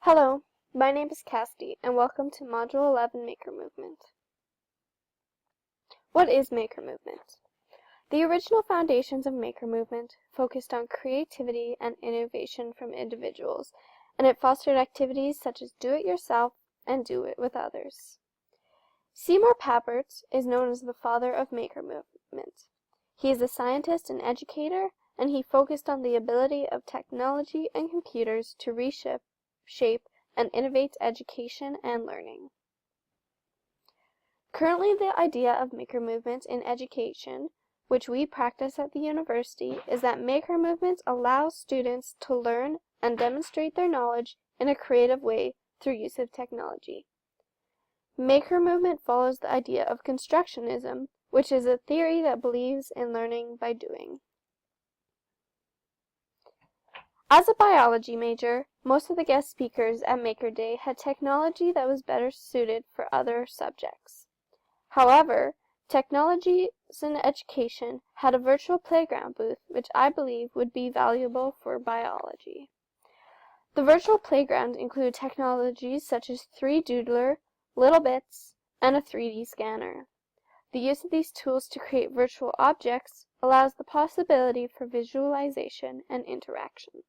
Hello, my name is Cassidy, and welcome to Module 11 Maker Movement. What is Maker Movement? The original foundations of Maker Movement focused on creativity and innovation from individuals, and it fostered activities such as do-it-yourself and do it with others. Seymour Papert is known as the father of Maker Movement. He is a scientist and educator, and he focused on the ability of technology and computers to reshape and innovate education and learning. Currently, the idea of Maker Movement in education, which we practice at the university, is that Maker Movement allows students to learn and demonstrate their knowledge in a creative way through use of technology. Maker Movement follows the idea of constructionism, which is a theory that believes in learning by doing. As a biology major, most of the guest speakers at Maker Day had technology that was better suited for other subjects. However, technologies in education had a virtual playground booth, which I believe would be valuable for biology. The virtual playground included technologies such as 3Doodler, Little Bits, and a 3D scanner. The use of these tools to create virtual objects allows the possibility for visualization and interaction.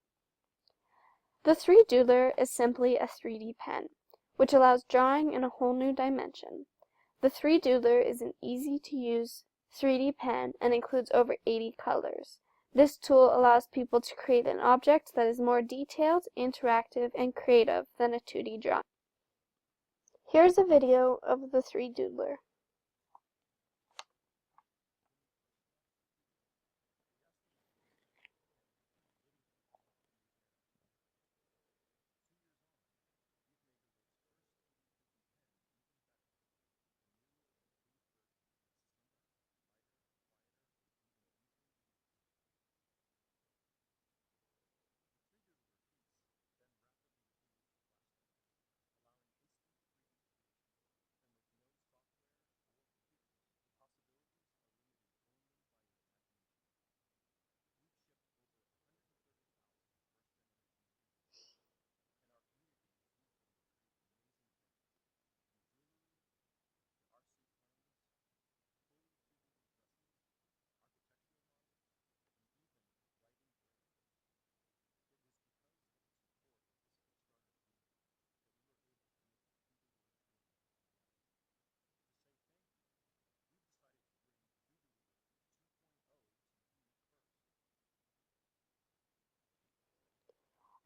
The 3Doodler is simply a 3D pen, which allows drawing in a whole new dimension. The 3Doodler is an easy-to-use 3D pen and includes over 80 colors. This tool allows people to create an object that is more detailed, interactive, and creative than a 2D drawing. Here's a video of the 3Doodler.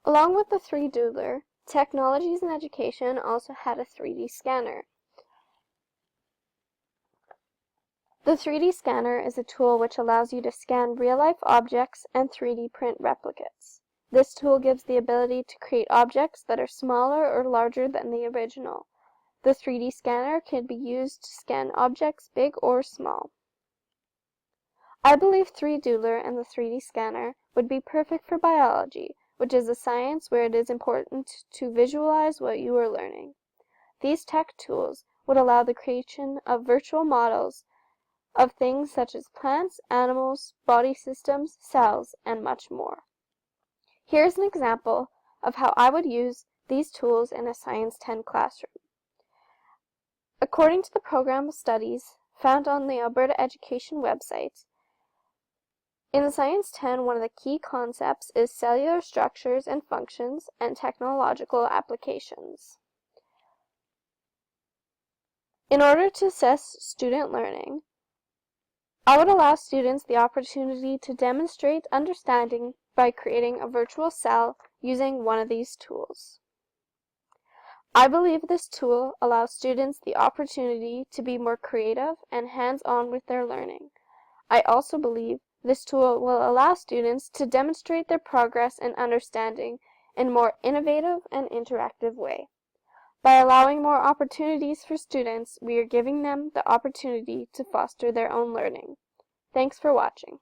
Along with the 3Doodler, technologies in education also had a 3D scanner. The 3D scanner is a tool which allows you to scan real-life objects and 3D print replicates. This tool gives the ability to create objects that are smaller or larger than the original. The 3D scanner can be used to scan objects big or small. I believe 3Doodler and the 3D scanner would be perfect for biology, which is a science where it is important to visualize what you are learning. These tech tools would allow the creation of virtual models of things such as plants, animals, body systems, cells, and much more. Here's an example of how I would use these tools in a Science 10 classroom. According to the program of studies found on the Alberta Education website, in the Science 10, one of the key concepts is cellular structures and functions and technological applications. In order to assess student learning, I would allow students the opportunity to demonstrate understanding by creating a virtual cell using one of these tools. I believe this tool allows students the opportunity to be more creative and hands-on with their learning. I also believe this tool will allow students to demonstrate their progress and understanding in a more innovative and interactive way. By allowing more opportunities for students, we are giving them the opportunity to foster their own learning. Thanks for watching.